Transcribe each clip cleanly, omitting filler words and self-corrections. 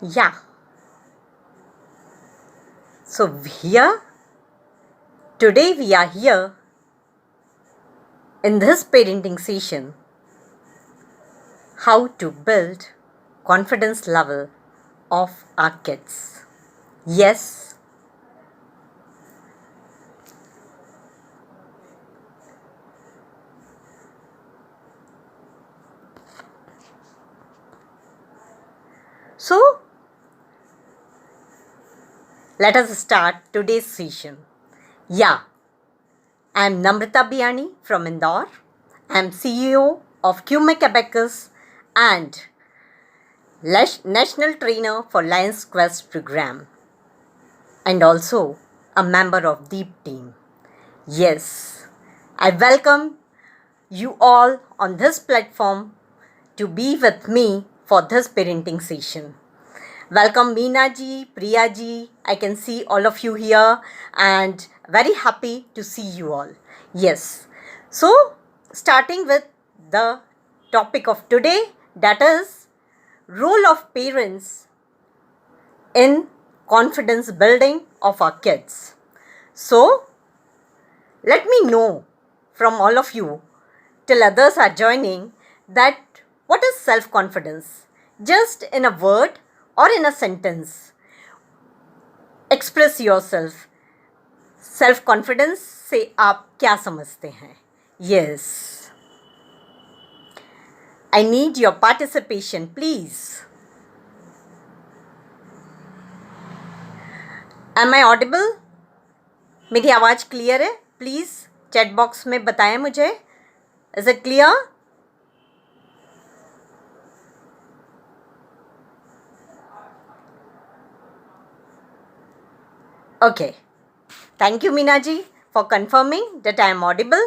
Yeah. So today we are here in this parenting session, how to build confidence level of our kids. Yes. So let us start today's session. Yeah. I'm Namrata Biani from Indore. I'm CEO of QMEC Abacus and National Trainer for Lions Quest program, and also a member of Deep Team. Yes, I welcome you all on this platform to be with me for this parenting session. Welcome Meena ji, Priya ji. I can see all of you here and very happy to see you all. Yes. So, starting with the topic of today, that is role of parents in confidence building of our kids. So, let me know from all of you till others are joining that what is self-confidence? Just in a word or in a sentence, express yourself. Self-confidence से आप क्या समझते हैं? Yes. I need your participation, please. Am I audible? मेरी आवाज़ clear है? Please chat box में बताएं मुझे. Is it clear? Okay. Thank you, Meena ji, for confirming that I am audible.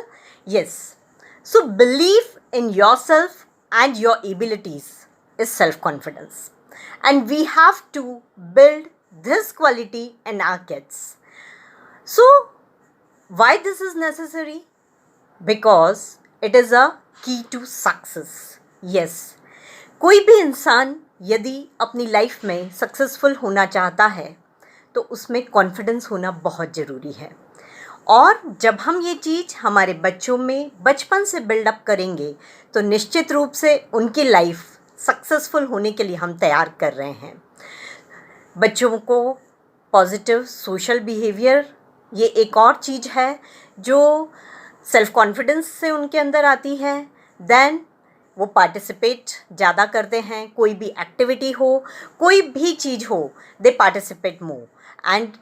Yes. So, belief in yourself and your abilities is self-confidence. And we have to build this quality in our kids. So, why this is necessary? Because it is a key to success. Yes. कोई भी इंसान यदि अपनी life में successful होना चाहता है तो उसमें कॉन्फिडेंस होना बहुत ज़रूरी है. और जब हम ये चीज़ हमारे बच्चों में बचपन से बिल्डअप करेंगे तो निश्चित रूप से उनकी लाइफ सक्सेसफुल होने के लिए हम तैयार कर रहे हैं. बच्चों को पॉजिटिव सोशल बिहेवियर ये एक और चीज़ है जो सेल्फ कॉन्फिडेंस से उनके अंदर आती है. देन वो पार्टिसिपेट ज़्यादा करते हैं. कोई भी एक्टिविटी हो, कोई भी चीज़ हो, they participate more and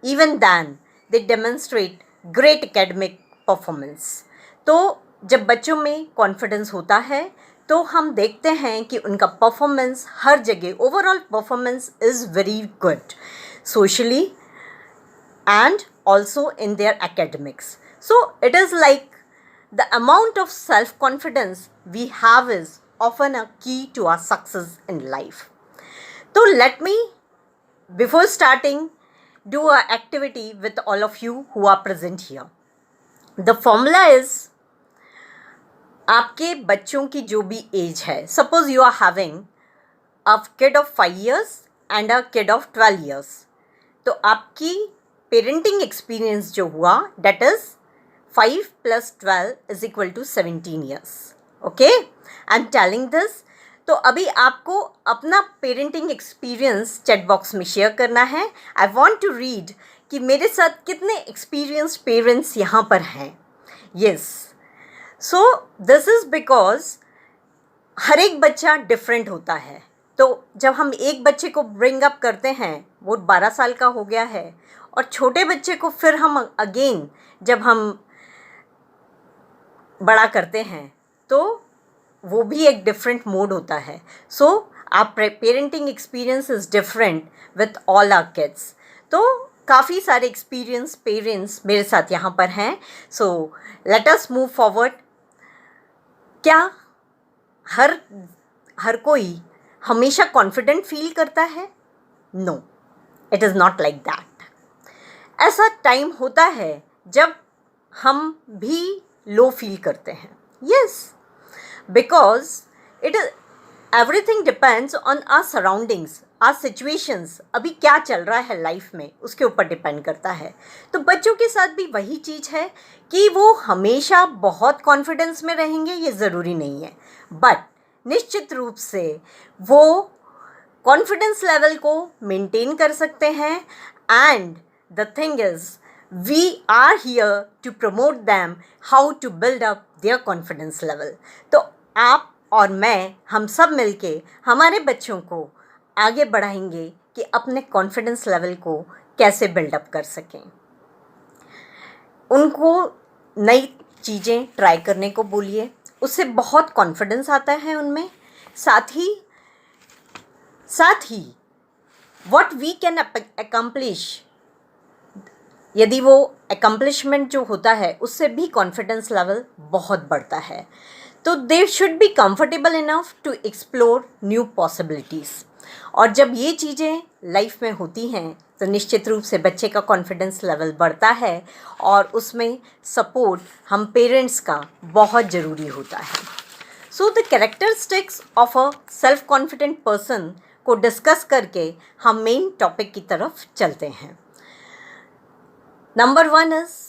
even then they demonstrate great academic performance. तो जब बच्चों में कॉन्फिडेंस होता है तो हम देखते हैं कि उनका परफॉर्मेंस हर जगह overall performance is very good socially and also in their academics. So it is like the amount of self-confidence we have is often a key to our success in life. So let me, before starting, do an activity with all of you who are present here. The formula is आपके बच्चों की जो भी as है, suppose you are having a kid of 5 years and a kid of 12 years. तो आपकी parenting experience जो हुआ, that is 5 plus 12 is equal to 17 years. Okay? I'm telling this. तो अभी आपको अपना पेरेंटिंग एक्सपीरियंस चैट बॉक्स में शेयर करना है. आई वॉन्ट टू रीड कि मेरे साथ कितने एक्सपीरियंस्ड पेरेंट्स यहाँ पर हैं. Yes. So this is because हर एक बच्चा डिफरेंट होता है. तो जब हम एक बच्चे को ब्रिंग अप करते हैं, वो 12 साल का हो गया है, और छोटे बच्चे को फिर हम अगेन जब हम बड़ा करते हैं तो वो भी एक डिफरेंट मोड होता है. So our parenting experience is different with all our kids. तो काफ़ी सारे एक्सपीरियंस पेरेंट्स मेरे साथ यहाँ पर हैं. So let us move forward. क्या हर कोई हमेशा कॉन्फिडेंट फील करता है? No, it is not like that. ऐसा टाइम होता है जब हम भी लो फील करते हैं. Yes, because it is everything depends on our surroundings, our situations, अभी क्या चल रहा है लाइफ में उसके ऊपर डिपेंड करता है। तो बच्चों के साथ भी वही चीज़ है कि वो हमेशा बहुत कॉन्फिडेंस में रहेंगे ये ज़रूरी नहीं है, बट निश्चित रूप से वो कॉन्फिडेंस लेवल को मेंटेन कर सकते हैं। And the thing is we are here to promote them how to build up their confidence level. तो आप और मैं, हम सब मिलके हमारे बच्चों को आगे बढ़ाएंगे कि अपने कॉन्फिडेंस लेवल को कैसे बिल्डअप कर सकें। उनको नई चीज़ें ट्राई करने को बोलिए, उससे बहुत कॉन्फिडेंस आता है उनमें। साथ ही व्हाट वी कैन अकम्प्लिश, यदि वो अकम्प्लिशमेंट जो होता है उससे भी कॉन्फिडेंस लेवल बहुत बढ़ता है। तो they should be comfortable enough to explore new possibilities. और जब ये चीज़ें लाइफ में होती हैं तो निश्चित रूप से बच्चे का कॉन्फिडेंस लेवल बढ़ता है और उसमें सपोर्ट हम पेरेंट्स का बहुत ज़रूरी होता है। So the characteristics of a self confident person को डिस्कस करके हम मेन टॉपिक की तरफ चलते हैं। Number 1 is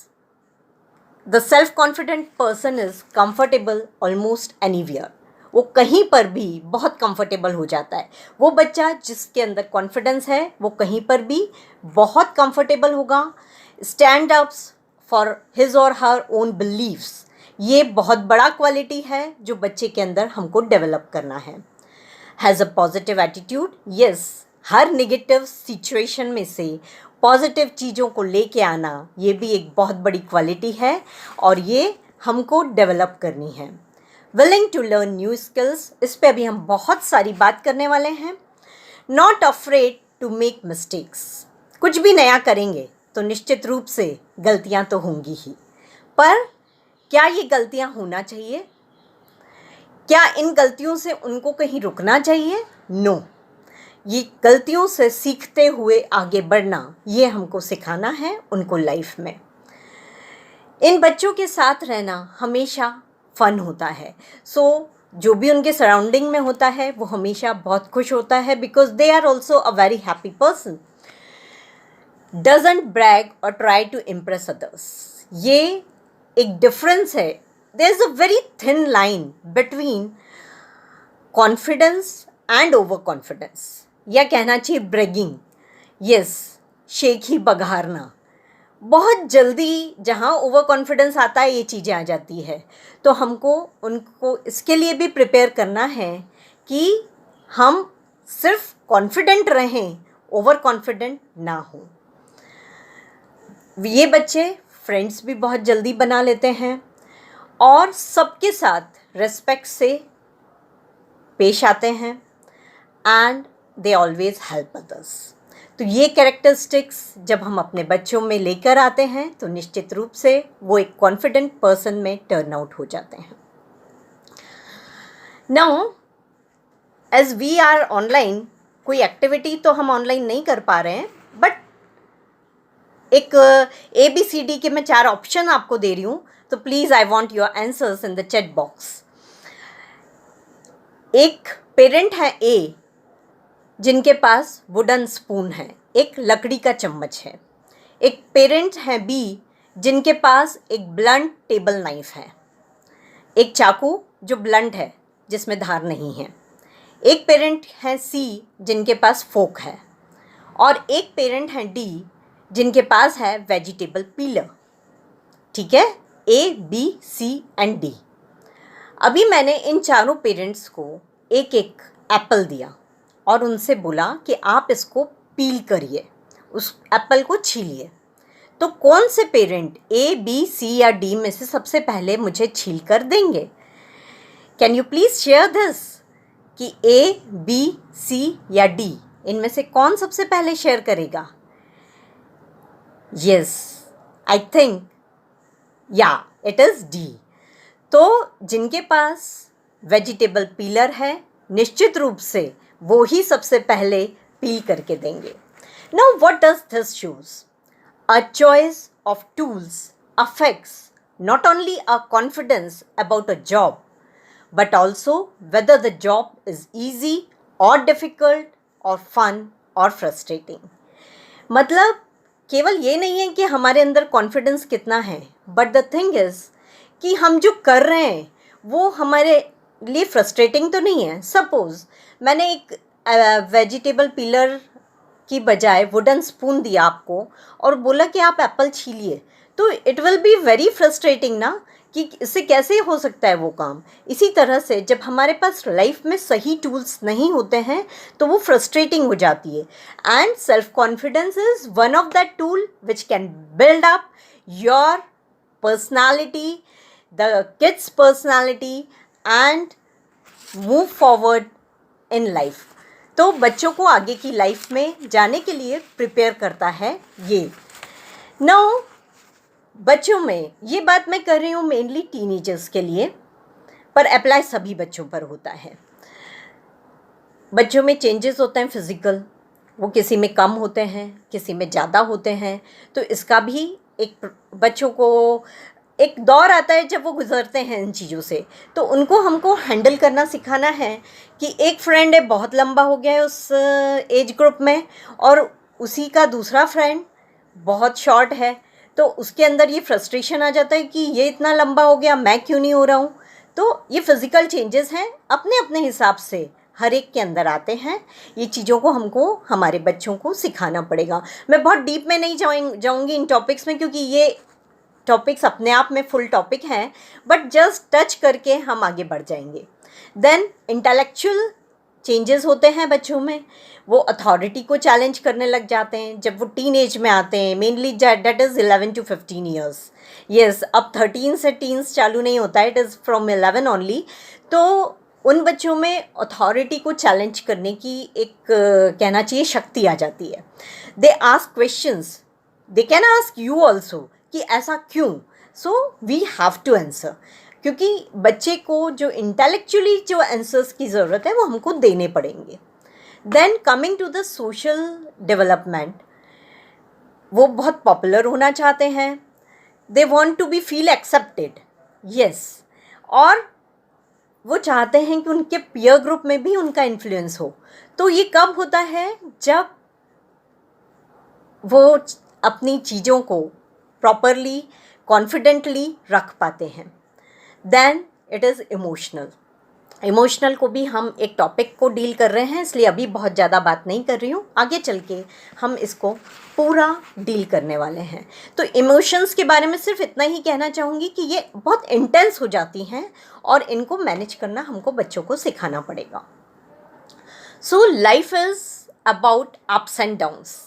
the self confident person is comfortable almost anywhere. वो कहीं पर भी बहुत कंफर्टेबल हो जाता है। वो बच्चा जिसके अंदर कॉन्फिडेंस है वो कहीं पर भी बहुत कंफर्टेबल होगा। Stand ups for his or her own beliefs, ये बहुत बड़ा क्वालिटी है जो बच्चे के अंदर हमको डेवलप करना है। Has a positive attitude, yes, her negative situation में से पॉजिटिव चीज़ों को लेके आना ये भी एक बहुत बड़ी क्वालिटी है और ये हमको डेवलप करनी है। Willing to learn new skills, इस पे अभी हम बहुत सारी बात करने वाले हैं। Not afraid to make mistakes, कुछ भी नया करेंगे तो निश्चित रूप से गलतियां तो होंगी ही, पर क्या ये गलतियां होना चाहिए? क्या इन गलतियों से उनको कहीं रुकना चाहिए? नो, ये गलतियों से सीखते हुए आगे बढ़ना, ये हमको सिखाना है उनको लाइफ में। इन बच्चों के साथ रहना हमेशा फ़न होता है। सो जो भी उनके सराउंडिंग में होता है वो हमेशा बहुत खुश होता है, because they are also a very happy person. Doesn't brag और ट्राई टू इम्प्रेस अदर्स, ये एक डिफरेंस है। There is a very thin line between confidence and over confidence, या कहना चाहिए ब्रेगिंग। यस, शेख ही बघारना, बहुत जल्दी जहाँ ओवर कॉन्फिडेंस आता है ये चीज़ें आ जाती है। तो हमको उनको इसके लिए भी प्रिपेयर करना है कि हम सिर्फ कॉन्फिडेंट रहें, ओवर कॉन्फिडेंट ना हो। ये बच्चे फ्रेंड्स भी बहुत जल्दी बना लेते हैं और सबके साथ रिस्पेक्ट से पेश आते हैं and they always help others. तो ये कैरेक्टरिस्टिक्स जब हम अपने बच्चों में लेकर आते हैं तो निश्चित रूप से वो एक कॉन्फिडेंट पर्सन में टर्न आउट हो जाते हैं। Now as we are online, कोई एक्टिविटी तो हम ऑनलाइन नहीं कर पा रहे हैं, बट एक ABCD के मैं 4 ऑप्शन आपको दे रही हूँ, तो please I want your answers in the chat box. एक पेरेंट है A जिनके पास वुडन स्पून है, एक लकड़ी का चम्मच है। एक पेरेंट है B जिनके पास एक ब्लंट टेबल नाइफ है, एक चाकू जो ब्लंट है जिसमें धार नहीं है। एक पेरेंट है C जिनके पास फोक है और एक पेरेंट है D जिनके पास है वेजिटेबल पीलर। ठीक है, A, B, C and D। अभी मैंने इन चारों पेरेंट्स को एक एक एप्पल दिया और उनसे बोला कि आप इसको पील करिए, उस एप्पल को छीलिए। तो कौन से पेरेंट A, B, C या D में से सबसे पहले मुझे छील कर देंगे? Can you please share this कि A, B, C या D इनमें से कौन सबसे पहले शेयर करेगा? यस, आई थिंक या इट इज़ D। तो जिनके पास वेजिटेबल पीलर है निश्चित रूप से वो ही सबसे पहले पील करके देंगे। Now what does this shows? A choice of tools affects not only our confidence about a job but also whether the job is easy or difficult or fun or frustrating. मतलब केवल ये नहीं है कि हमारे अंदर कॉन्फिडेंस कितना है, बट द थिंग इज़ कि हम जो कर रहे हैं वो हमारे लिए फ्रस्ट्रेटिंग तो नहीं है. सपोज़ मैंने एक वेजिटेबल पीलर की बजाय वुडन स्पून दिया आपको और बोला कि आप एप्पल छीलिए, तो it will be very frustrating ना, कि इससे कैसे हो सकता है वो काम. इसी तरह से जब हमारे पास लाइफ में सही टूल्स नहीं होते हैं तो वो फ्रस्ट्रेटिंग हो जाती है. And self confidence is one of that tool which can build up your personality, the kids personality, and move forward in life. तो बच्चों को आगे की लाइफ में जाने के लिए प्रिपेयर करता है ये. नाउ बच्चों में ये बात मैं कर रही हूँ मेनली टीनेजर्स के लिए, पर अप्लाई सभी बच्चों पर होता है. बच्चों में चेंजेस होते हैं फिज़िकल, वो किसी में कम होते हैं, किसी में ज़्यादा होते हैं. तो इसका भी एक बच्चों को एक दौर आता है जब वो गुजरते हैं इन चीज़ों से, तो उनको हमको हैंडल करना सिखाना है कि एक फ्रेंड है बहुत लंबा हो गया है उस एज ग्रुप में, और उसी का दूसरा फ्रेंड बहुत शॉर्ट है, तो उसके अंदर ये फ्रस्ट्रेशन आ जाता है कि ये इतना लंबा हो गया, मैं क्यों नहीं हो रहा हूँ. तो ये फिज़िकल चेंजेस हैं, अपने अपने हिसाब से हर एक के अंदर आते हैं. ये चीज़ों को हमको हमारे बच्चों को सिखाना पड़ेगा. मैं बहुत डीप में नहीं जाऊँगी इन टॉपिक्स में, क्योंकि ये टॉपिक्स अपने आप में फुल टॉपिक हैं, बट जस्ट टच करके हम आगे बढ़ जाएंगे. देन इंटेलेक्चुअल चेंजेस होते हैं बच्चों में. वो अथॉरिटी को चैलेंज करने लग जाते हैं जब वो टीन एज में आते हैं, mainly that is 11 to 15 years. Yes, अब 13 से टीन्स चालू नहीं होता है, इट इज़ फ्रॉम 11 ओनली. तो उन बच्चों में अथॉरिटी को चैलेंज करने की एक कहना चाहिए शक्ति आ जाती है. They ask questions, they can ask you also कि ऐसा क्यों. So we have to answer, क्योंकि बच्चे को जो इंटेलेक्चुअली जो आंसर्स की ज़रूरत है वो हमको देने पड़ेंगे. Then coming to the social development, वो बहुत पॉपुलर होना चाहते हैं. They want to be feel accepted. Yes, और वो चाहते हैं कि उनके पीयर ग्रुप में भी उनका इन्फ्लुएंस हो. तो ये कब होता है? जब वो अपनी चीज़ों को प्रॉपरली कॉन्फिडेंटली रख पाते हैं. देन इट इज़ इमोशनल को भी हम एक टॉपिक को डील कर रहे हैं, इसलिए अभी बहुत ज़्यादा बात नहीं कर रही हूँ. आगे चल के हम इसको पूरा डील करने वाले हैं. तो इमोशंस के बारे में सिर्फ इतना ही कहना चाहूँगी कि ये बहुत इंटेंस हो जाती हैं और इनको मैनेज करना हमको बच्चों को सिखाना पड़ेगा. So life is about ups and downs.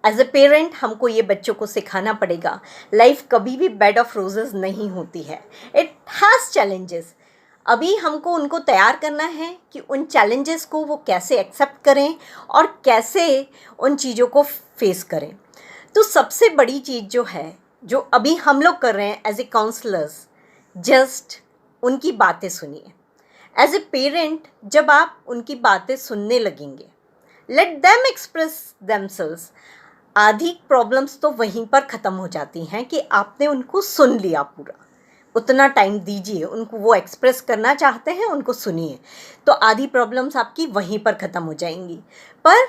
As a parent हमको ये बच्चों को सिखाना पड़ेगा, लाइफ कभी भी बेड ऑफ रोजेज़ नहीं होती है. It has challenges. अभी हमको उनको तैयार करना है कि उन चैलेंजेस को वो कैसे एक्सेप्ट करें और कैसे उन चीज़ों को फेस करें. तो सबसे बड़ी चीज़ जो है, जो अभी हम लोग कर रहे हैं एज ए काउंसलर्स, जस्ट उनकी बातें सुनिए. एज ए पेरेंट जब आप उनकी बातें सुनने लगेंगे, लेट देम एक्सप्रेस देमसेल्व्स, आधी प्रॉब्लम्स तो वहीं पर ख़त्म हो जाती हैं कि आपने उनको सुन लिया. पूरा उतना टाइम दीजिए उनको, वो एक्सप्रेस करना चाहते हैं, उनको सुनिए, तो आधी प्रॉब्लम्स आपकी वहीं पर ख़त्म हो जाएंगी. पर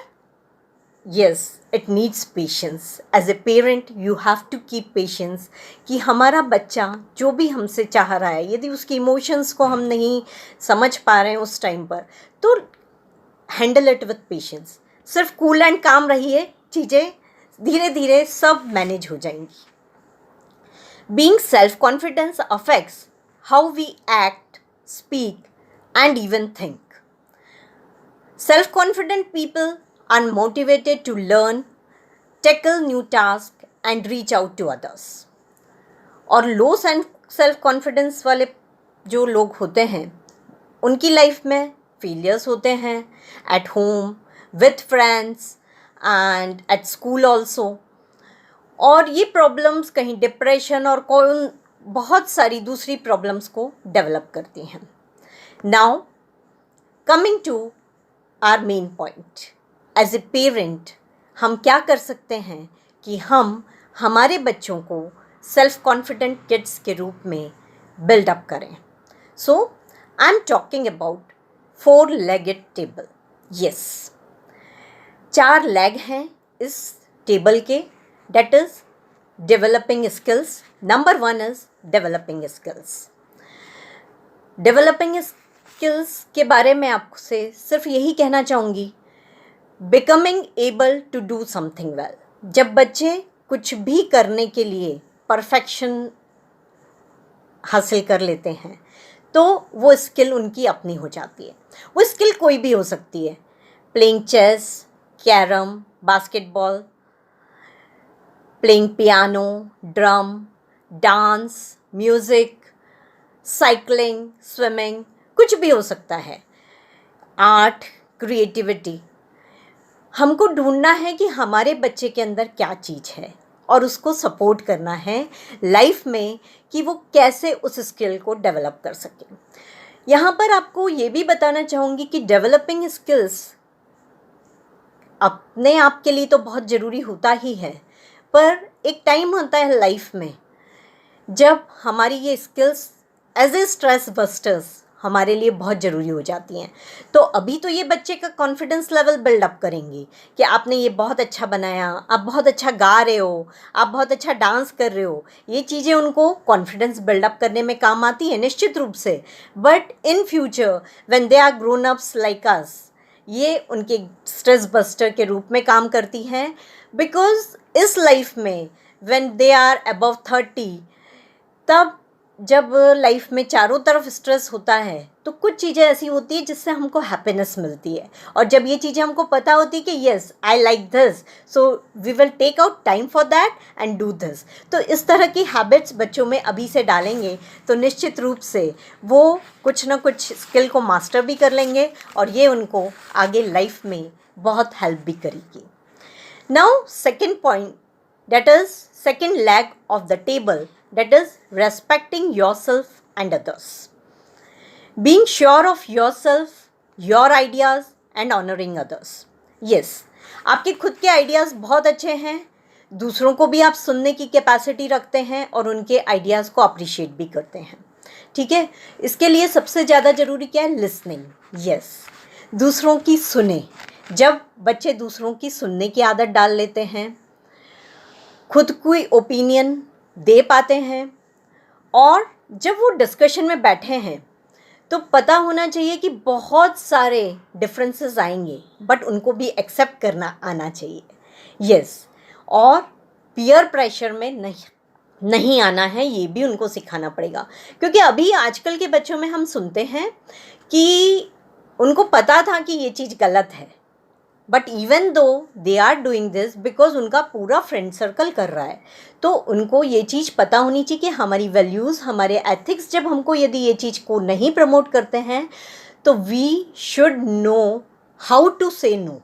yes, it needs patience. As a parent you have to keep patience कि हमारा बच्चा जो भी हमसे चाह रहा है, यदि उसकी इमोशंस को हम नहीं समझ पा रहे हैं उस टाइम पर, तो हैंडल इट विथ पेशेंस. सिर्फ कूल एंड काम रहिए, चीज़ें धीरे धीरे सब मैनेज हो जाएंगी. Being self-confidence affects how we act, speak, and even think. Self-confident people are motivated to learn, tackle new tasks, and reach out to others. और लो सेल्फ कॉन्फिडेंस वाले जो लोग होते हैं, उनकी लाइफ में फेलियर्स होते हैं, at home, with friends, and at school also. और ये प्रॉब्लम्स कहीं डिप्रेशन और कोई बहुत सारी दूसरी प्रॉब्लम्स को डेवलप करती हैं. Now coming to our main point, as a parent हम क्या कर सकते हैं कि हम हमारे बच्चों को सेल्फ कॉन्फिडेंट किड्स के रूप में बिल्डअप करें. So I am talking about 4-legged table. Yes, 4 leg हैं इस टेबल के. That is developing skills. Number 1 is developing skills. Developing skills के बारे में आपसे सिर्फ यही कहना चाहूँगी, becoming able to do something well. जब बच्चे कुछ भी करने के लिए परफेक्शन हासिल कर लेते हैं तो वो स्किल उनकी अपनी हो जाती है. वो स्किल कोई भी हो सकती है. Playing chess, carrom, basketball, playing piano, drum, dance, music, cycling, swimming, कुछ भी हो सकता है. Art, creativity. हमको ढूंढना है कि हमारे बच्चे के अंदर क्या चीज़ है और उसको सपोर्ट करना है लाइफ में कि वो कैसे उस स्किल को डेवलप कर सके. यहाँ पर आपको ये भी बताना चाहूँगी कि डेवलपिंग स्किल्स अपने आप के लिए तो बहुत ज़रूरी होता ही है, पर एक टाइम होता है लाइफ में जब हमारी ये skills as a stress busters हमारे लिए बहुत ज़रूरी हो जाती हैं. तो अभी तो ये बच्चे का कॉन्फिडेंस लेवल बिल्डअप करेंगी कि आपने ये बहुत अच्छा बनाया, आप बहुत अच्छा गा रहे हो, आप बहुत अच्छा डांस कर रहे हो. ये चीज़ें उनको कॉन्फिडेंस बिल्डअप करने में काम आती है निश्चित रूप से. But in future when they are grown ups like us, ये उनके स्ट्रेस बस्टर के रूप में काम करती हैं. बिकॉज इस लाइफ में व्हेन दे आर अबव 30, तब जब लाइफ में चारों तरफ स्ट्रेस होता है तो कुछ चीज़ें ऐसी होती है जिससे हमको हैप्पीनेस मिलती है. और जब ये चीज़ें हमको पता होती है कि yes I like this, so we will take out time for that and do this. तो इस तरह की हैबिट्स बच्चों में अभी से डालेंगे तो निश्चित रूप से वो कुछ ना कुछ स्किल को मास्टर भी कर लेंगे और ये उनको आगे लाइफ में बहुत हेल्प भी करेगी. Now second point, that is second leg of the table, that is respecting yourself and others. Being sure of yourself, your ideas and honoring others. Yes, आपके खुद के आइडियाज़ बहुत अच्छे हैं, दूसरों को भी आप सुनने की कैपेसिटी रखते हैं और उनके आइडियाज़ को अप्रिशिएट भी करते हैं. ठीक है, इसके लिए सबसे ज़्यादा ज़रूरी क्या है? लिसनिंग. यस, दूसरों की सुने. जब बच्चे दूसरों की सुनने की आदत डाल लेते हैं, खुद कोई ओपिनियन दे पाते हैं और जब वो डिस्कशन में बैठे हैं तो पता होना चाहिए कि बहुत सारे डिफरेंसेस आएंगे बट उनको भी एक्सेप्ट करना आना चाहिए. यस, और पीयर प्रेशर में नहीं आना है, ये भी उनको सिखाना पड़ेगा. क्योंकि अभी आजकल के बच्चों में हम सुनते हैं कि उनको पता था कि ये चीज़ गलत है, but even though they are doing this because उनका पूरा फ्रेंड सर्कल कर रहा है, तो उनको ये चीज़ पता होनी चाहिए कि हमारी वैल्यूज़, हमारे एथिक्स जब हमको यदि ये चीज़ को नहीं प्रमोट करते हैं तो we should know how to say no.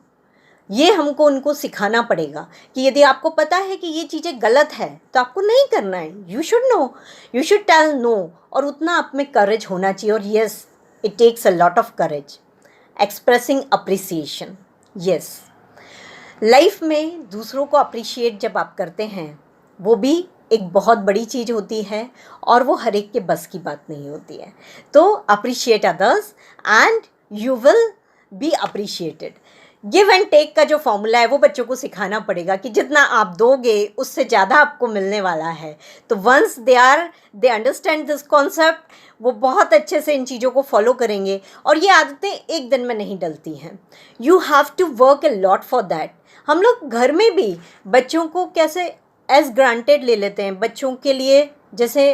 ये हमको उनको सिखाना पड़ेगा कि यदि आपको पता है कि ये चीज़ें गलत है तो आपको नहीं करना है. You should know, you should tell no. और उतना आप में करेज होना चाहिए. और yes, it takes a lot of courage. Expressing appreciation. Yes, life में दूसरों को अप्रिशिएट जब आप करते हैं वो भी एक बहुत बड़ी चीज़ होती है और वो हर एक के बस की बात नहीं होती है. तो appreciate others and you will be appreciated. Give and take का जो फॉर्मूला है वो बच्चों को सिखाना पड़ेगा कि जितना आप दोगे उससे ज़्यादा आपको मिलने वाला है. तो once they understand this concept, वो बहुत अच्छे से इन चीज़ों को फॉलो करेंगे. और ये आदतें एक दिन में नहीं डलती हैं. You have to work a lot for that. हम लोग घर में भी बच्चों को कैसे एज ग्रांटेड ले लेते हैं. बच्चों के लिए जैसे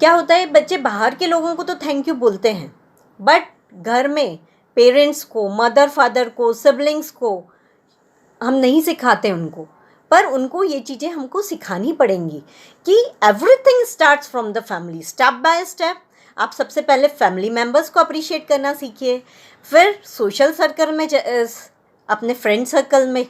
क्या होता है, बच्चे बाहर के लोगों को तो थैंक यू बोलते हैं, बट घर में पेरेंट्स को, मदर फादर को, सिबलिंग्स को हम नहीं सिखाते उनको. पर उनको ये चीज़ें हमको सिखानी पड़ेंगी कि everything starts from the family. Step by step आप सबसे पहले फैमिली मेम्बर्स को अप्रिशिएट करना सीखिए, फिर सोशल सर्कल में, अपने फ्रेंड सर्कल में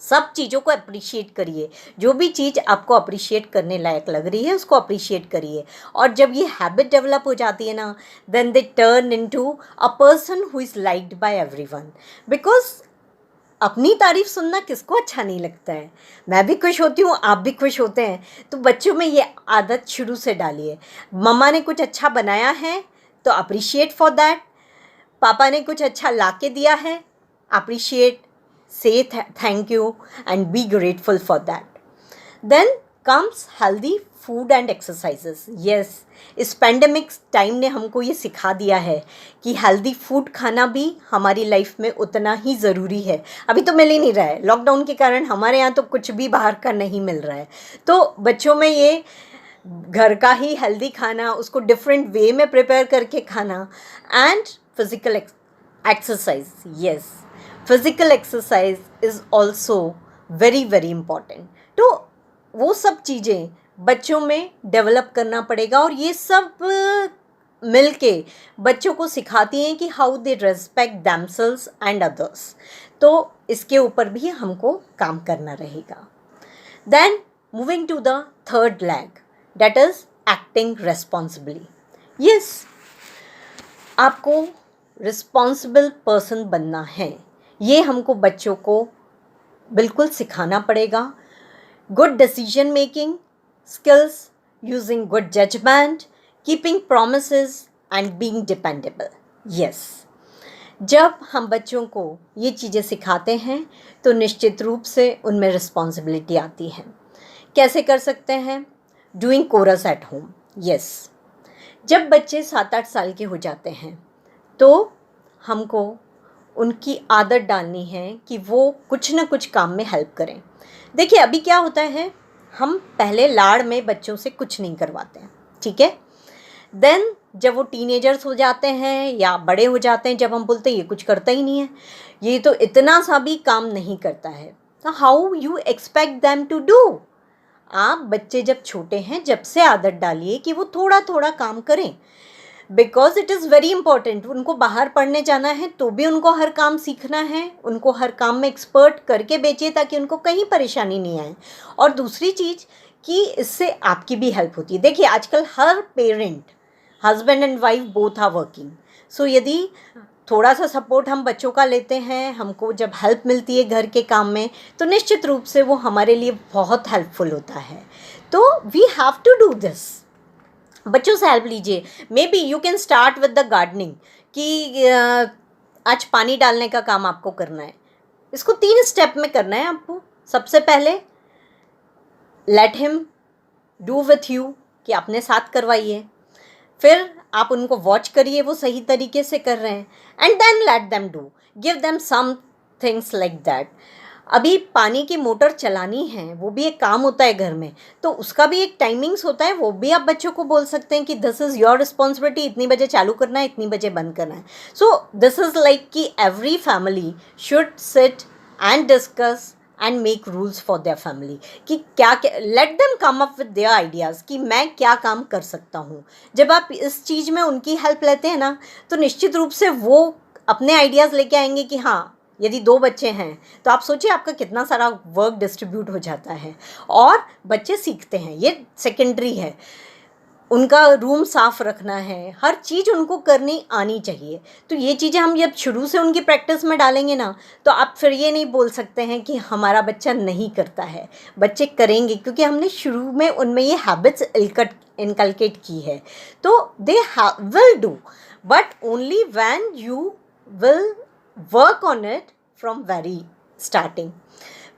सब चीज़ों को अप्रिशिएट करिए. जो भी चीज़ आपको अप्रिशिएट करने लायक लग रही है उसको अप्रिशिएट करिए. और जब ये हैबिट डेवलप हो जाती है ना, then they turn into a person who is liked by everyone. Because अपनी तारीफ़ सुनना किसको अच्छा नहीं लगता है. मैं भी खुश होती हूँ, आप भी खुश होते हैं. तो बच्चों में ये आदत शुरू से डालिए. मम्मा ने कुछ अच्छा बनाया है तो अप्रिशिएट फॉर दैट। पापा ने कुछ अच्छा ला के दिया है, appreciate, say thank you and be grateful for that. Then comes healthy food and exercises. Yes, इस पेंडेमिक टाइम ने हमको ये सिखा दिया है कि हेल्दी फूड खाना भी हमारी लाइफ में उतना ही ज़रूरी है। अभी तो मिल ही नहीं रहा है, लॉकडाउन के कारण हमारे यहाँ तो कुछ भी बाहर का नहीं मिल रहा है। तो बच्चों में ये घर का ही हेल्दी खाना, उसको डिफरेंट वे में प्रिपेयर करके खाना, and physical exercise. Yes, physical exercise is also very very important. तो वो सब चीज़ें बच्चों में डेवलप करना पड़ेगा, और ये सब मिलके बच्चों को सिखाती हैं कि how they respect themselves and others. तो इसके ऊपर भी हमको काम करना रहेगा। Then moving to the third leg, that is acting responsibly. Yes, आपको रिस्पॉन्सिबल पर्सन बनना है, ये हमको बच्चों को बिल्कुल सिखाना पड़ेगा। Good decision making skills, using good judgement, keeping promises and being dependable. Yes, जब हम बच्चों को ये चीज़ें सिखाते हैं तो निश्चित रूप से उनमें रिस्पॉन्सिबिलिटी आती है। कैसे कर सकते हैं? Doing chores at home. Yes, जब बच्चे 7-8 साल के हो जाते हैं तो हमको उनकी आदत डालनी है कि वो कुछ ना कुछ काम में हेल्प करें। देखिए, अभी क्या होता है, हम पहले लाड़ में बच्चों से कुछ नहीं करवाते हैं, ठीक है। देन जब वो टीनेजर्स हो जाते हैं या बड़े हो जाते हैं, जब हम बोलते हैं ये कुछ करता ही नहीं है, ये तो इतना सा भी काम नहीं करता है, तो how you expect them to do? आप बच्चे जब छोटे हैं, जब से आदत डालिए कि वो थोड़ा थोड़ा काम करें, because it is very important. उनको बाहर पढ़ने जाना है तो भी उनको हर काम सीखना है, उनको हर काम में एक्सपर्ट करके बेचिए ताकि उनको कहीं परेशानी नहीं आए। और दूसरी चीज़ कि इससे आपकी भी हेल्प होती है। देखिए, आजकल हर parent, husband and wife both are working, so यदि थोड़ा सा सपोर्ट हम बच्चों का लेते हैं, हमको जब हेल्प मिलती है घर के काम में, तो निश्चित रूप से वो हमारे लिए बहुत हेल्पफुल होता है। तो we have to do this. बच्चों से हेल्प लीजिए। Maybe you can start with the gardening, कि आज पानी डालने का काम आपको करना है। इसको 3 स्टेप में करना है आपको। सबसे पहले let him do with you, कि अपने साथ करवाइए। फिर आप उनको वॉच करिए वो सही तरीके से कर रहे हैं, and then let them do, give them some things like that. अभी पानी की मोटर चलानी है, वो भी एक काम होता है घर में, तो उसका भी एक टाइमिंग्स होता है, वो भी आप बच्चों को बोल सकते हैं कि दिस इज़ योर रिस्पॉन्सिबिलिटी, इतनी बजे चालू करना है, इतनी बजे बंद करना है। सो दिस इज़ लाइक कि every family should sit and discuss and make rules for their family, कि क्या क्या, let them come up with their ideas, कि मैं क्या काम कर सकता हूँ। जब आप इस चीज़ में उनकी हेल्प लेते हैं ना, तो निश्चित रूप से वो अपने आइडियाज़ लेके आएंगे कि हाँ, यदि 2 बच्चे हैं तो आप सोचिए आपका कितना सारा वर्क डिस्ट्रीब्यूट हो जाता है, और बच्चे सीखते हैं। ये सेकेंडरी है, उनका रूम साफ़ रखना है, हर चीज़ उनको करनी आनी चाहिए। तो ये चीज़ें हम जब शुरू से उनकी प्रैक्टिस में डालेंगे ना, तो आप फिर ये नहीं बोल सकते हैं कि हमारा बच्चा नहीं करता है। बच्चे करेंगे, क्योंकि हमने शुरू में उनमें ये हैबिट्स इनकलकेट की है। तो they will do, but only when you will work on it from very starting.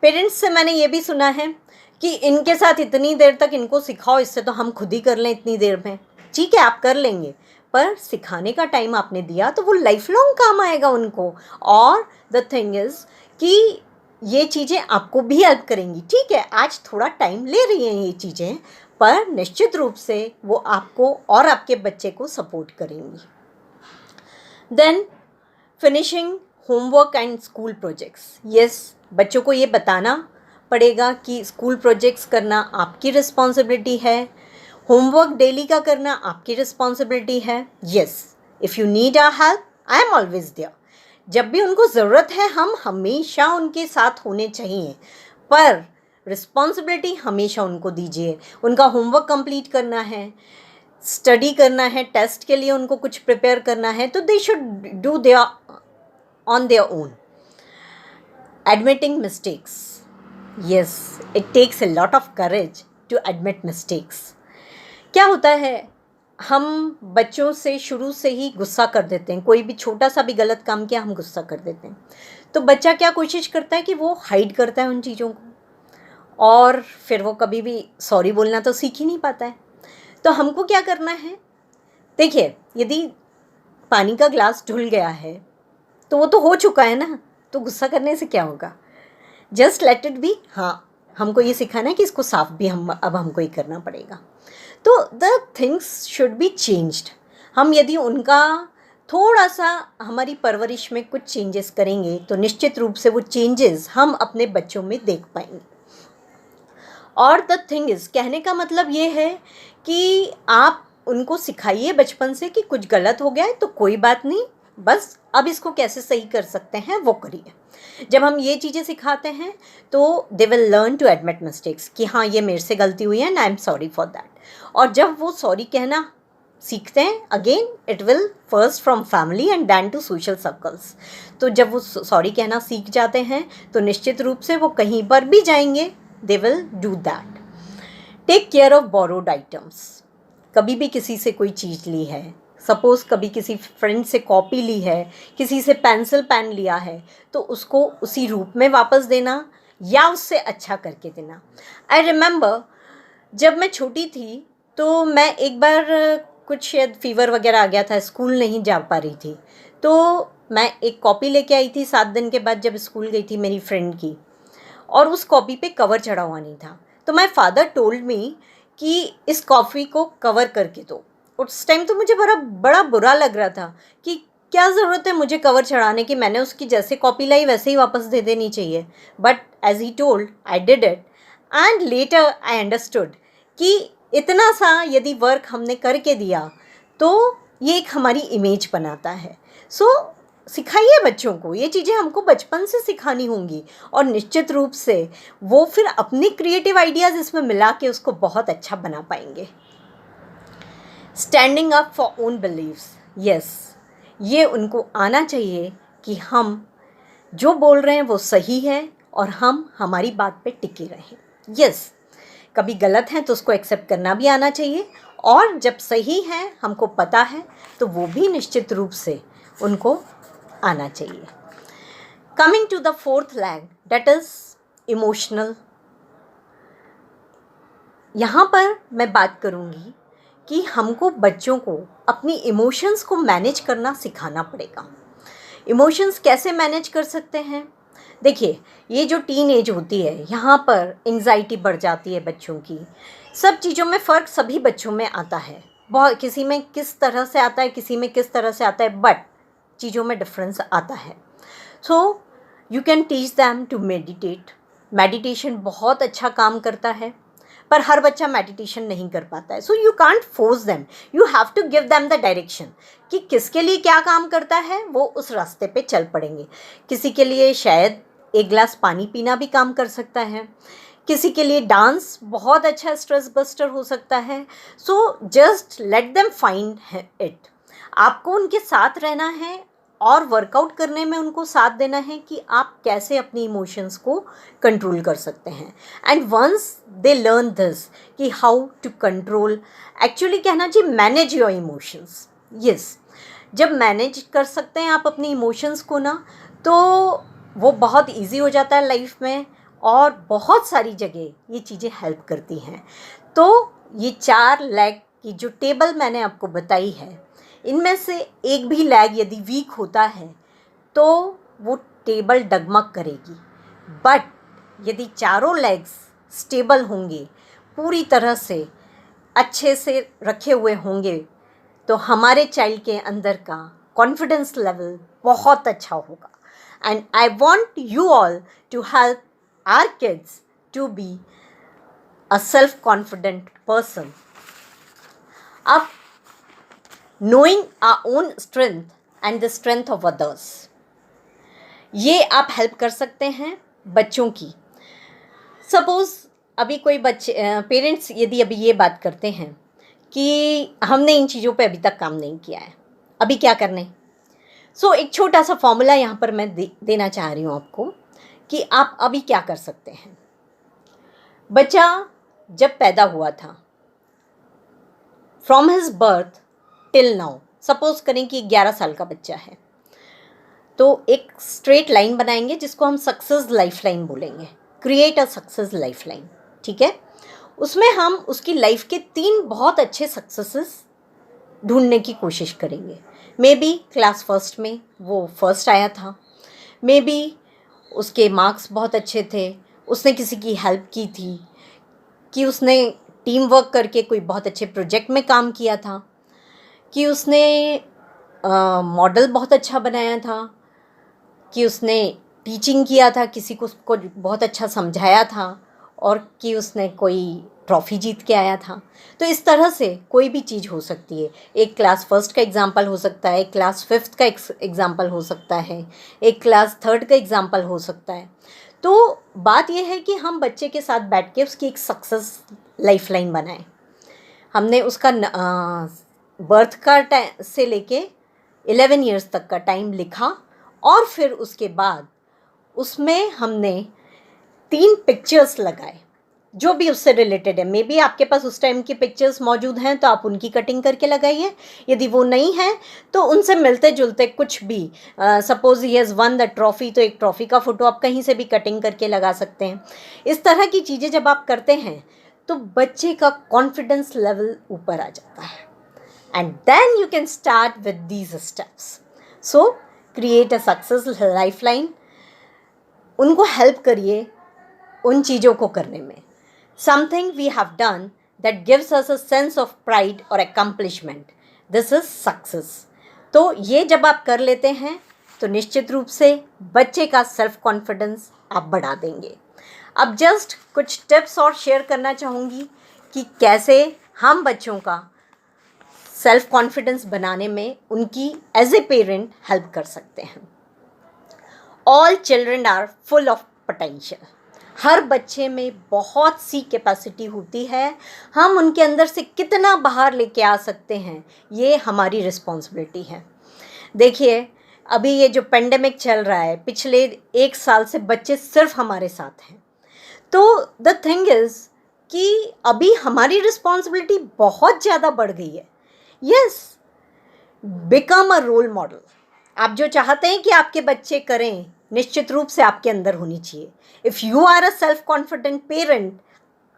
Parents से मैंने ये भी सुना है कि इनके साथ इतनी देर तक इनको सिखाओ, इससे तो हम खुद ही कर लें इतनी देर में। ठीक है, आप कर लेंगे, पर सिखाने का टाइम आपने दिया तो वो लाइफ लॉन्ग काम आएगा उनको। और द थिंग इज़ कि ये चीज़ें आपको भी हेल्प करेंगी। ठीक है, आज थोड़ा टाइम ले रही हैं ये चीज़ें, पर निश्चित रूप से वो आपको और आपके बच्चे को सपोर्ट करेंगी। Then finishing homework and school projects. Yes, बच्चों को ये बताना पड़ेगा कि स्कूल प्रोजेक्ट्स करना आपकी रिस्पॉन्सिबिलिटी है, होमवर्क डेली का करना आपकी रिस्पॉन्सिबिलिटी है। Yes, if you need our help, I am always there. जब भी उनको ज़रूरत है, हम हमेशा उनके साथ होने चाहिए, पर रिस्पॉन्सिबिलिटी हमेशा उनको दीजिए। उनका होमवर्क कंप्लीट करना है, स्टडी करना है, टेस्ट के लिए उनको कुछ प्रिपेयर करना है, तो they should do their on their own. Admitting mistakes. Yes, it takes a lot of courage to admit mistakes. क्या होता है, हम बच्चों से शुरू से ही गुस्सा कर देते हैं, कोई भी छोटा सा भी गलत काम किया हम गुस्सा कर देते हैं। तो बच्चा क्या कोशिश करता है कि वो हाइड करता है उन चीज़ों को, और फिर वो कभी भी सॉरी बोलना तो सीख ही नहीं पाता है। तो हमको क्या करना है, देखिए यदि पानी का ग्लास धुल गया है तो वो तो हो चुका है ना, तो गुस्सा करने से क्या होगा, जस्ट लेट इट बी। हाँ, हमको ये सिखाना है कि इसको साफ भी अब हमको ही करना पड़ेगा। तो the things should be changed. हम यदि उनका थोड़ा सा हमारी परवरिश में कुछ चेंजेस करेंगे तो निश्चित रूप से वो चेंजेस हम अपने बच्चों में देख पाएंगे। और द थिंग इज़, कहने का मतलब ये है कि आप उनको सिखाइए बचपन से कि कुछ गलत हो गया है तो कोई बात नहीं, बस अब इसको कैसे सही कर सकते हैं वो करिए। जब हम ये चीज़ें सिखाते हैं तो they will learn to admit mistakes, कि हाँ ये मेरे से गलती हुई है and I am sorry for that. और जब वो सॉरी कहना सीखते हैं, again it will first from family and then to social circles. तो जब वो सॉरी कहना सीख जाते हैं तो निश्चित रूप से वो कहीं पर भी जाएंगे they will do that. Take care of borrowed items. कभी भी किसी से कोई चीज़ ली है, सपोज़ कभी किसी फ्रेंड से कॉपी ली है, किसी से पेंसिल पेन लिया है, तो उसको उसी रूप में वापस देना या उससे अच्छा करके देना। आई रिमेंबर जब मैं छोटी थी तो मैं एक बार कुछ शायद फीवर वगैरह आ गया था, स्कूल नहीं जा पा रही थी, तो मैं एक कॉपी लेके आई थी 7 दिन के बाद जब स्कूल गई थी मेरी फ्रेंड की, और उस कॉपी पे कवर चढ़ा हुआ नहीं था। तो माय फादर टोल्ड मी कि इस कॉफ़ी को कवर करके दो। उस टाइम तो मुझे बड़ा बुरा लग रहा था कि क्या ज़रूरत है मुझे कवर चढ़ाने की, मैंने उसकी जैसे कॉपी लाई वैसे ही वापस दे देनी चाहिए। But as he told I did it and later I understood कि इतना सा यदि वर्क हमने करके दिया तो ये एक हमारी इमेज बनाता है। सो सिखाइए बच्चों को, ये चीज़ें हमको बचपन से सिखानी होंगी और निश्चित रूप से वो फिर अपनी क्रिएटिव आइडियाज़ इसमें मिला के उसको बहुत अच्छा बना पाएंगे। Standing up for own beliefs, yes, ये उनको आना चाहिए कि हम जो बोल रहे हैं वो सही है और हम हमारी बात पे टिके रहें। यस, कभी गलत है तो उसको एक्सेप्ट करना भी आना चाहिए, और जब सही है हमको पता है तो वो भी निश्चित रूप से उनको आना चाहिए। Coming to the fourth leg, that is emotional. यहाँ पर मैं बात करूँगी कि हमको बच्चों को अपनी इमोशंस को मैनेज करना सिखाना पड़ेगा। इमोशंस कैसे मैनेज कर सकते हैं? देखिए, ये जो टीन एज होती है यहाँ पर एंग्जाइटी बढ़ जाती है बच्चों की। सब चीज़ों में फ़र्क सभी बच्चों में आता है, बहुत किसी में किस तरह से आता है, किसी में किस तरह से आता है, बट चीज़ों में डिफरेंस आता है। So you can teach them to meditate. Meditation बहुत अच्छा काम करता है, पर हर बच्चा मेडिटेशन नहीं कर पाता है। So you can't force them, you have to give them the direction कि किसके लिए क्या काम करता है, वो उस रास्ते पे चल पड़ेंगे। किसी के लिए शायद एक गिलास पानी पीना भी काम कर सकता है, किसी के लिए डांस बहुत अच्छा स्ट्रेस बस्टर हो सकता है। So just let them find it. आपको उनके साथ रहना है और वर्कआउट करने में उनको साथ देना है कि आप कैसे अपनी इमोशंस को कंट्रोल कर सकते हैं। And once they learn this कि हाउ टू कंट्रोल, एक्चुअली कहना चाहिए मैनेज योर इमोशंस। यस, जब मैनेज कर सकते हैं आप अपनी इमोशंस को ना, तो वो बहुत इजी हो जाता है लाइफ में, और बहुत सारी जगह ये चीज़ें हेल्प करती हैं। तो ये 4 लैग की जो टेबल मैंने आपको बताई है, इनमें से एक भी लैग यदि वीक होता है तो वो टेबल डगमग करेगी। बट यदि चारों लेग्स स्टेबल होंगे, पूरी तरह से अच्छे से रखे हुए होंगे, तो हमारे चाइल्ड के अंदर का कॉन्फिडेंस लेवल बहुत अच्छा होगा। And I want you all to help our kids to be a self confident person. अब knowing our own strength and the strength of others, ये आप हेल्प कर सकते हैं बच्चों की। सपोज़ अभी कोई बच्चे पेरेंट्स यदि अभी ये बात करते हैं कि हमने इन चीज़ों पे अभी तक काम नहीं किया है, अभी क्या करने। सो एक छोटा सा फॉर्मूला यहाँ पर मैं देना चाह रही हूँ आपको कि आप अभी क्या कर सकते हैं। बच्चा जब पैदा हुआ था, from his birth till now, suppose करें कि 11 साल का बच्चा है, तो एक स्ट्रेट लाइन बनाएंगे जिसको हम सक्सेस लाइफ लाइन बोलेंगे, create a success life line, ठीक है। उसमें हम उसकी लाइफ के 3 बहुत अच्छे सक्सेसेस ढूंढने की कोशिश करेंगे। मे बी क्लास फर्स्ट में वो फर्स्ट आया था, मे बी उसके मार्क्स बहुत अच्छे थे, उसने किसी की हेल्प की थी, कि उसने टीम वर्क करके कोई बहुत अच्छे प्रोजेक्ट में काम किया था, कि उसने मॉडल बहुत अच्छा बनाया था, कि उसने टीचिंग किया था, किसी को बहुत अच्छा समझाया था, और कि उसने कोई ट्रॉफ़ी जीत के आया था। तो इस तरह से कोई भी चीज़ हो सकती है। एक क्लास फर्स्ट का एग्ज़ाम्पल हो सकता है, एक क्लास फिफ्थ का एग्ज़ाम्पल हो सकता है, एक क्लास थर्ड का एग्ज़ाम्पल हो सकता है। तो बात यह है कि हम बच्चे के साथ बैठ के उसकी एक सक्सेस लाइफ लाइन बनाएं। हमने उसका बर्थ का से लेके 11 ईयर्स तक का टाइम लिखा, और फिर उसके बाद उसमें हमने 3 पिक्चर्स लगाए जो भी उससे रिलेटेड है। मे बी आपके पास उस टाइम की पिक्चर्स मौजूद हैं तो आप उनकी कटिंग करके लगाइए, यदि वो नहीं है तो उनसे मिलते जुलते कुछ भी, suppose he has one the trophy, तो एक ट्रॉफ़ी का फ़ोटो आप कहीं से भी कटिंग करके लगा सकते हैं। इस तरह की चीज़ें जब आप करते हैं तो बच्चे का कॉन्फिडेंस लेवल ऊपर आ जाता है, and then you can start with these steps. So create a success life line, उनको हेल्प करिए उन चीज़ों को करने में। Something we have done that gives us a sense of pride और अकम्पलिशमेंट, दिस इज सक्सेस। तो ये जब आप कर लेते हैं तो निश्चित रूप से बच्चे का सेल्फ कॉन्फिडेंस आप बढ़ा देंगे। अब जस्ट कुछ टिप्स और शेयर करना चाहूँगी कि कैसे हम बच्चों का सेल्फ कॉन्फिडेंस बनाने में उनकी एज ए पेरेंट हेल्प कर सकते हैं। All children are full of potential. हर बच्चे में बहुत सी कैपेसिटी होती है, हम उनके अंदर से कितना बाहर लेके आ सकते हैं ये हमारी रिस्पॉन्सिबिलिटी है। देखिए अभी ये जो पेंडेमिक चल रहा है, पिछले 1 साल से बच्चे सिर्फ हमारे साथ हैं। तो द थिंग इज़ कि अभी हमारी रिस्पॉन्सिबिलिटी बहुत ज़्यादा बढ़ गई है। Yes, become a role model. आप जो चाहते हैं कि आपके बच्चे करें, निश्चित रूप से आपके अंदर होनी चाहिए। If you are a self confident parent,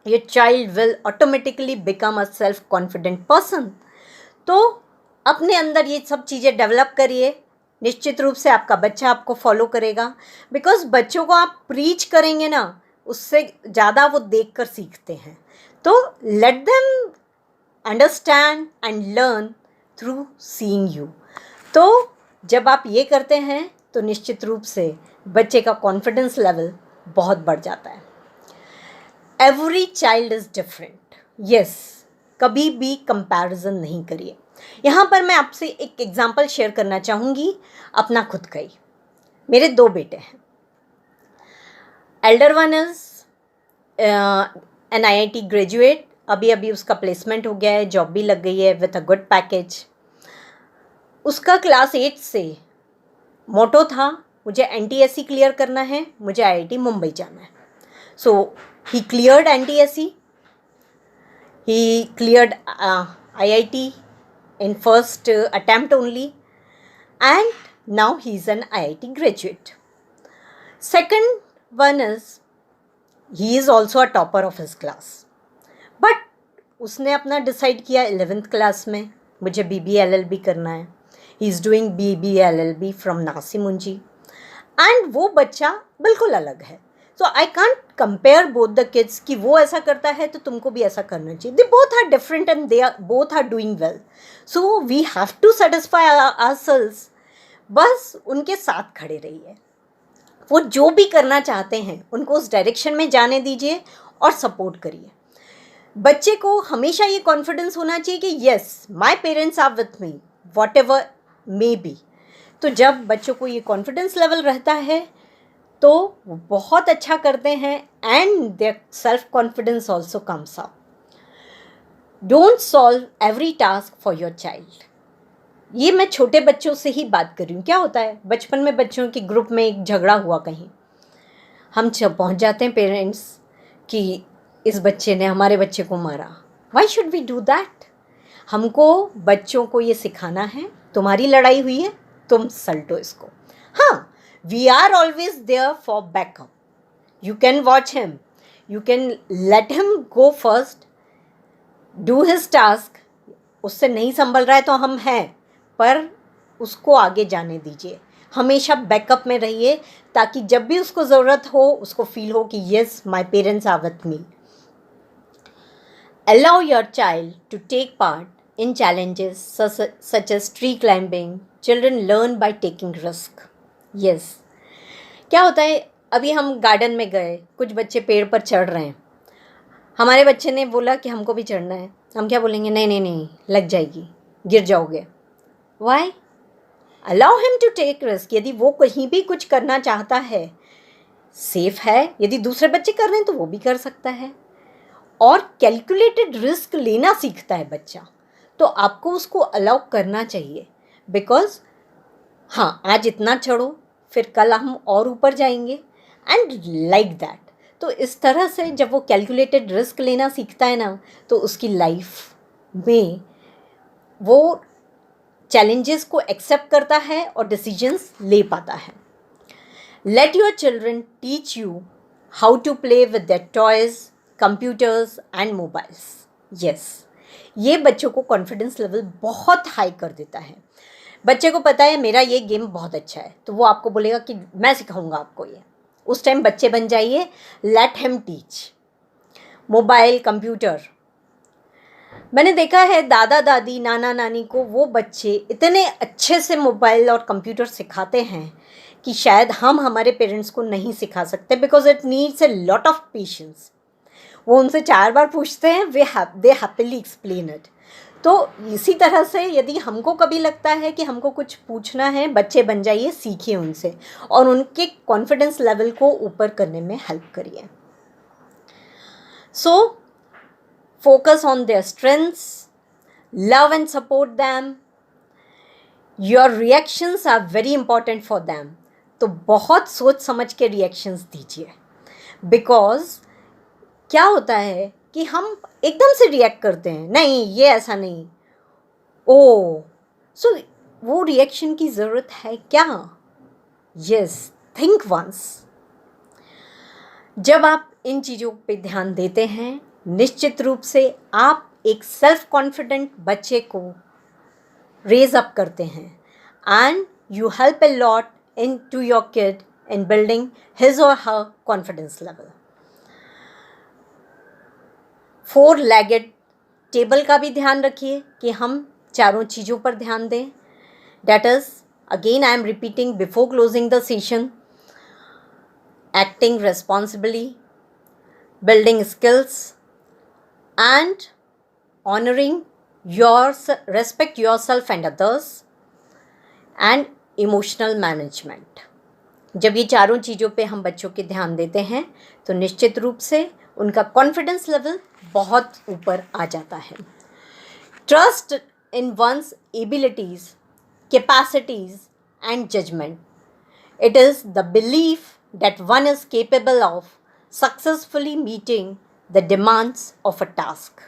your child will automatically become a self confident person. तो अपने अंदर ये सब चीज़ें डेवलप करिए, निश्चित रूप से आपका बच्चा आपको फॉलो करेगा। बिकॉज बच्चों को आप प्रीच करेंगे ना, उससे ज़्यादा वो देख कर सीखते हैं। तो let them understand and learn through seeing you. तो जब आप ये करते हैं तो निश्चित रूप से बच्चे का कॉन्फिडेंस लेवल बहुत बढ़ जाता है। Every child is different. Yes, कभी भी कंपैरिजन नहीं करिए। यहाँ पर मैं आपसे एक एग्जांपल शेयर करना चाहूँगी अपना खुद का ही। मेरे 2 बेटे हैं। Elder one is an IIT graduate, अभी उसका प्लेसमेंट हो गया है, जॉब भी लग गई है विथ अ गुड पैकेज। उसका क्लास 8 से मोटो था, मुझे NTSE क्लियर करना है, मुझे IIT मुंबई जाना है। So he cleared NTSE, he cleared IIT in first attempt only, and now he is an IIT graduate. Second one is he is also a topper of his class, but उसने अपना decide किया 11th class में मुझे BBA LLB करना है। He is doing BBA LLB from Narsee Monjee, and वो बच्चा बिल्कुल अलग है। So I can't compare both the kids कि वो ऐसा करता है तो तुमको भी ऐसा करना चाहिए। They both are different and they are both are doing well. So we have to satisfy ourselves. बस उनके साथ खड़े रहिए, वो जो भी करना चाहते हैं उनको उस डायरेक्शन में जाने दीजिए और सपोर्ट करिए। बच्चे को हमेशा ये कॉन्फिडेंस होना चाहिए कि yes, my parents are with me whatever may be. तो जब बच्चों को ये कॉन्फिडेंस लेवल रहता है तो वो बहुत अच्छा करते हैं, and their self confidence also comes up. Don't solve every task for your child. ये मैं छोटे बच्चों से ही बात कर रही हूँ। क्या होता है बचपन में बच्चों के ग्रुप में एक झगड़ा हुआ कहीं, हम पहुँच जाते हैं पेरेंट्स कि इस बच्चे ने हमारे बच्चे को मारा। Why should we do that? हमको बच्चों को ये सिखाना है, तुम्हारी लड़ाई हुई है, तुम सल्टो इसको. हाँ, we are always there for backup. You can watch him, you can let him go first, do his task. उससे नहीं संभल रहा है तो हम हैं, पर उसको आगे जाने दीजिए. हमेशा बैकअप में रहिए ताकि जब भी उसको ज़रूरत हो उसको फील हो कि yes, my parents are with me. Allow your child to take part in challenges such as tree climbing. Children learn by taking risk. Yes. क्या होता है, अभी हम गार्डन में गए, कुछ बच्चे पेड़ पर चढ़ रहे हैं. हमारे बच्चे ने बोला कि हमको भी चढ़ना है. हम क्या बोलेंगे? नहीं नहीं नहीं, लग जाएगी, गिर जाओगे. Why? Allow him to take risk. यदि वो कहीं भी कुछ करना चाहता है, सेफ है. यदि दूसरे बच्चे कर रहे हैं तो वो भी कर सकता है. और कैलकुलेटेड रिस्क लेना सीखता है बच्चा, तो आपको उसको अलाउ करना चाहिए. बिकॉज हाँ, आज इतना चढ़ो, फिर कल हम और ऊपर जाएंगे, एंड लाइक दैट. तो इस तरह से जब वो कैलकुलेटेड रिस्क लेना सीखता है ना, तो उसकी लाइफ में वो चैलेंजेस को एक्सेप्ट करता है और डिसीजंस ले पाता है. Let your children teach you how to play with their toys, computers and mobiles. Yes, ये बच्चों को कॉन्फिडेंस लेवल बहुत हाई कर देता है. बच्चे को पता है मेरा ये गेम बहुत अच्छा है, तो वो आपको बोलेगा कि मैं सिखाऊंगा आपको ये. उस टाइम बच्चे बन जाइए. Let him teach. Mobile, computer, मैंने देखा है दादा दादी, नाना नानी को वो बच्चे इतने अच्छे से मोबाइल और कंप्यूटर सिखाते हैं कि शायद हम हमारे पेरेंट्स को नहीं सिखा सकते. Because it needs a lot of patience. वो उनसे 4 बार पूछते हैं, दे हैप्पीली एक्सप्लेन इट. तो इसी तरह से यदि हमको कभी लगता है कि हमको कुछ पूछना है, बच्चे बन जाइए, सीखिए उनसे और उनके कॉन्फिडेंस लेवल को ऊपर करने में हेल्प करिए. सो focus on their strengths, love and support them. Your reactions are very important for them. तो बहुत सोच समझ के रिएक्शंस दीजिए. बिकॉज क्या होता है कि हम एकदम से रिएक्ट करते हैं, नहीं ये ऐसा नहीं. ओ, सो वो रिएक्शन की ज़रूरत है क्या? Yes, think once. जब आप इन चीज़ों पे ध्यान देते हैं, निश्चित रूप से आप एक सेल्फ कॉन्फिडेंट बच्चे को रेज अप करते हैं, and you help a lot in to your kid in building his or her confidence level. 4-legged table का भी ध्यान रखिए कि हम चारों चीज़ों पर ध्यान दें. That is, again I am repeating before closing the session, acting responsibly, building skills, and honoring respect yourself and others, and emotional management. जब ये चारों चीज़ों पे हम बच्चों के ध्यान देते हैं तो निश्चित रूप से उनका कॉन्फिडेंस लेवल बहुत ऊपर आ जाता है. Trust in one's abilities, capacities and judgement. It is the belief that one is capable of successfully meeting the demands of a task.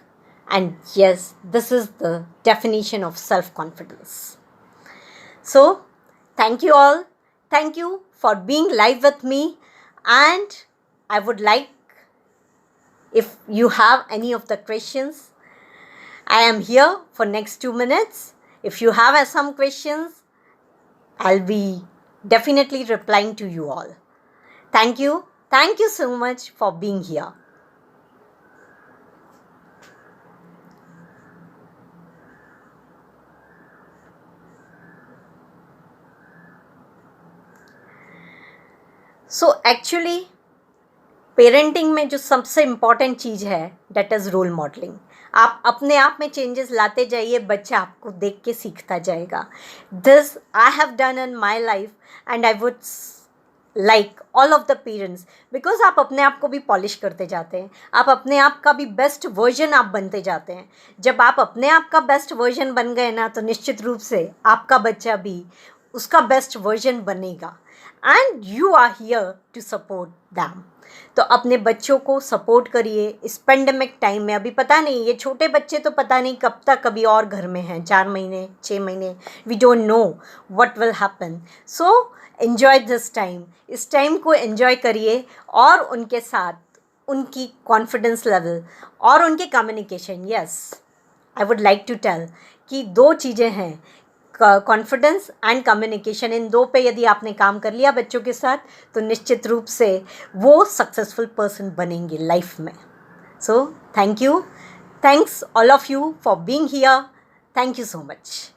And yes, this is the definition of self-confidence. So, thank you all. Thank you for being live with me. And I would like, if you have any of the questions, I am here for next 2 minutes. If you have some questions, I'll be definitely replying to you all. Thank you. Thank you so much for being here. So actually, parenting में जो सबसे important चीज़ है, that is role modelling. आप अपने आप में changes लाते जाइए, बच्चा आपको देख के सीखता जाएगा. This I have done in my life, and I would like all of the parents, because आप अपने आप को भी पॉलिश करते जाते हैं, आप अपने आप का भी बेस्ट वर्जन आप बनते जाते हैं. जब आप अपने आप का बेस्ट वर्जन बन गए ना, तो निश्चित रूप से आपका बच्चा भी उसका बेस्ट वर्जन बनेगा and you are here to support them. तो अपने बच्चों को सपोर्ट करिए इस पेंडेमिक टाइम में। अभी पता नहीं, ये छोटे बच्चे तो पता नहीं कब तक कभी और घर में हैं, 4 महीने 6 महीने, we don't know what will happen. So enjoy this time, इस टाइम को एन्जॉय करिए और उनके साथ उनकी कॉन्फिडेंस लेवल और उनके communication, yes I would like to tell कि 2 चीज़ें हैं, कॉन्फिडेंस एंड कम्युनिकेशन। इन 2 पे यदि आपने काम कर लिया बच्चों के साथ तो निश्चित रूप से वो सक्सेसफुल पर्सन बनेंगे लाइफ में। So thank you, thanks all of you for being here, thank you so much.